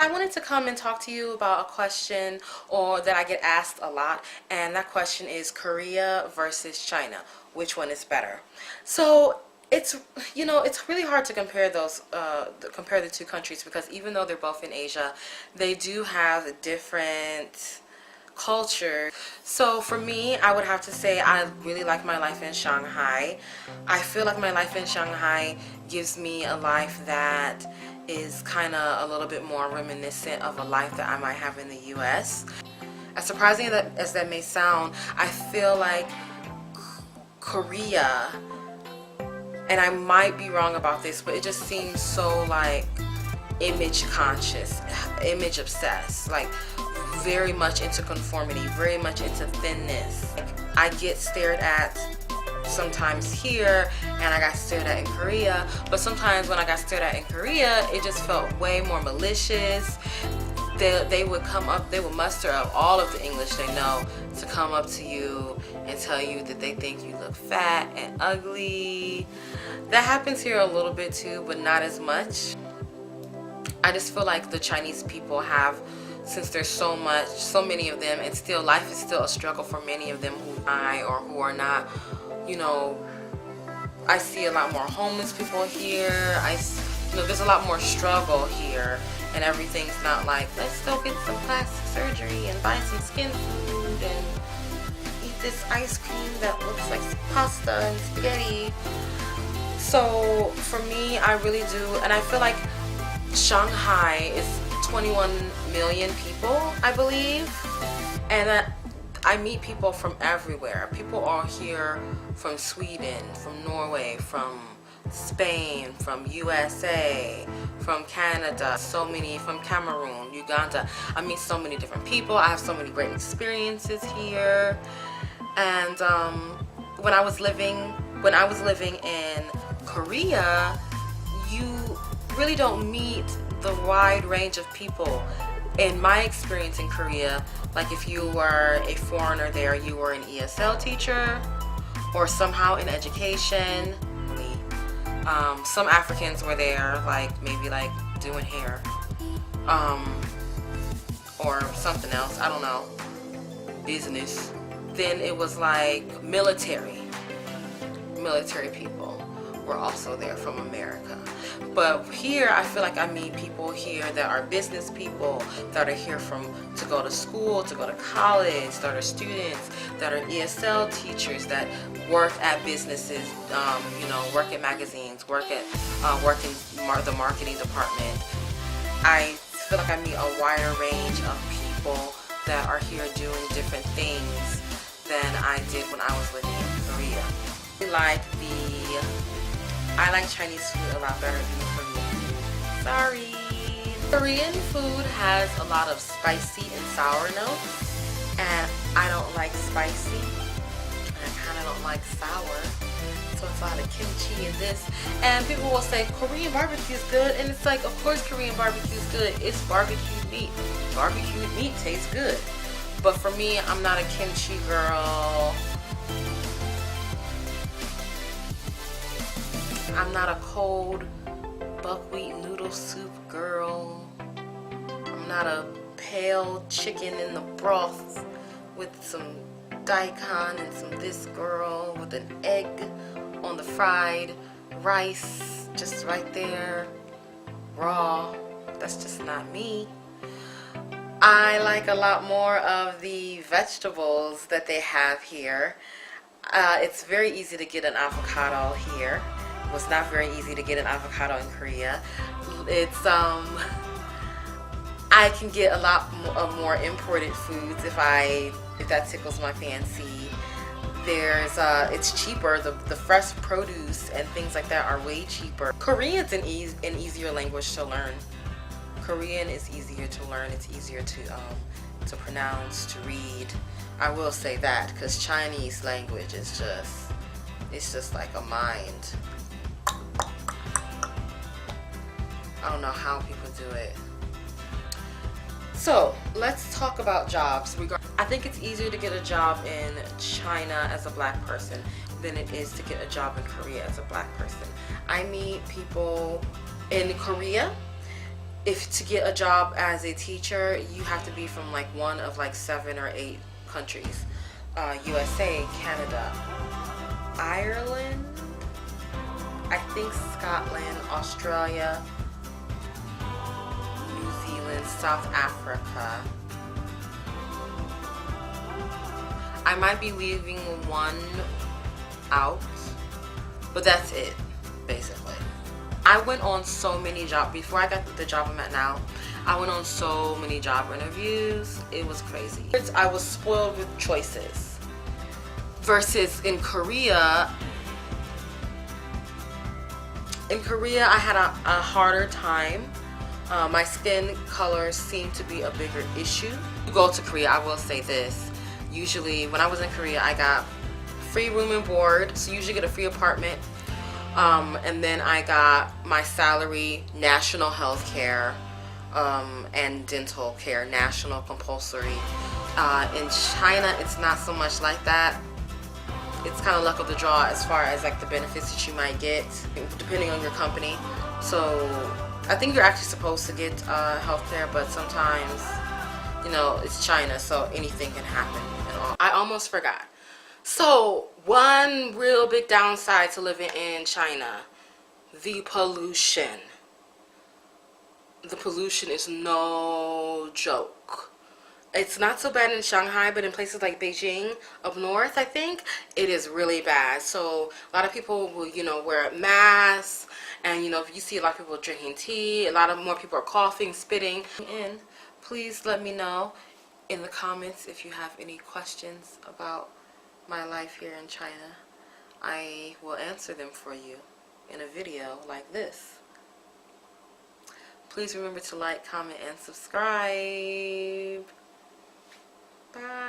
I wanted to come and talk to you about a question or that I get asked a lot, and that question is Korea versus China. Which one is better? So it's really hard to compare compare the two countries, because even though they're both in Asia, they do have different culture. So for me, I would have to say I really like my life in Shanghai. I feel like my life in Shanghai gives me a life that is kind of a little bit more reminiscent of a life that I might have in the US. As surprising as that may sound, I feel like Korea, and I might be wrong about this, but it just seems so like image conscious, image obsessed, like very much into conformity, very much into thinness. I get stared at sometimes here, and I got stared at in Korea, but sometimes when I got stared at in Korea, it just felt way more malicious. They would come up, they would muster up all of the English they know to come up to you and tell you that they think you look fat and ugly. That happens here a little bit too, but not as much. I just feel like the Chinese people have, since there's so many of them, and still life is still a struggle for many of them who are not, I see a lot more homeless people here. There's a lot more struggle here, and everything's not like, let's go get some plastic surgery and buy some skin food and eat this ice cream that looks like pasta and spaghetti. So for me, I really do, and I feel like Shanghai is 21 million people, I believe, and I meet people from everywhere. People are here from Sweden, from Norway, from Spain, from USA, from Canada, from Cameroon, Uganda. I meet so many different people. I have so many great experiences here. And when I was living in Korea, you really don't meet the wide range of people. In my experience in Korea, like if you were a foreigner there, you were an ESL teacher or somehow in education. Some Africans were there, maybe doing hair, or something else, I don't know, business. Then it was like military people were also there from America. But here, I feel like I meet people here that are business people, that are here to go to school, to go to college, that are students, that are ESL teachers, that work at businesses, work at magazines, work in the marketing department. I feel like I meet a wider range of people that are here doing different things than I did when I was living in Korea. I like Chinese food a lot better than Korean food. Sorry. Korean food has a lot of spicy and sour notes, and I don't like spicy, and I kind of don't like sour. So it's a lot of kimchi and this. And people will say Korean barbecue is good, and it's like, of course Korean barbecue is good. It's barbecued meat. Barbecued meat tastes good. But for me, I'm not a kimchi girl. I'm not a cold buckwheat noodle soup girl. I'm not a pale chicken in the broth with some daikon and some this girl with an egg on the fried rice just right there, raw. That's just not me. I like a lot more of the vegetables that they have here. It's very easy to get an avocado here. It was not very easy to get an avocado in Korea. It's I can get a lot more imported foods if that tickles my fancy. It's cheaper. The fresh produce and things like that are way cheaper. Korean's an easier language to learn. Korean is easier to learn. It's easier to pronounce, to read. I will say that, because Chinese language is just like a mind. I don't know how people do it. So let's talk about jobs. I think it's easier to get a job in China as a black person than it is to get a job in Korea as a black person. I meet people in Korea. if to get a job as a teacher, you have to be from like one of like 7 or 8 countries. USA, Canada, Ireland, I think Scotland, Australia, New Zealand, South Africa. I might be leaving one out, but that's it, basically. I went on so many jobs, before I got the job I'm at now, I went on so many job interviews. It was crazy. I was spoiled with choices. Versus in Korea, I had a harder time. My skin color seemed to be a bigger issue. To go to Korea, I will say this. Usually, when I was in Korea, I got free room and board. So you usually get a free apartment. And then I got my salary, national health care, and dental care, national compulsory. In China, it's not so much like that. It's kind of luck of the draw as far as like the benefits that you might get depending on your company. So I think you're actually supposed to get health care, but sometimes, you know, it's China, so anything can happen and all. I almost forgot. So one real big downside to living in China, the pollution. The pollution is no joke. It's not so bad in Shanghai, but in places like Beijing up north, I think, it is really bad. So a lot of people will, you know, wear masks, and, you know, if you see a lot of people drinking tea, a lot of more people are coughing, spitting. And please let me know in the comments if you have any questions about my life here in China. I will answer them for you in a video like this. Please remember to like, comment, and subscribe. Bye.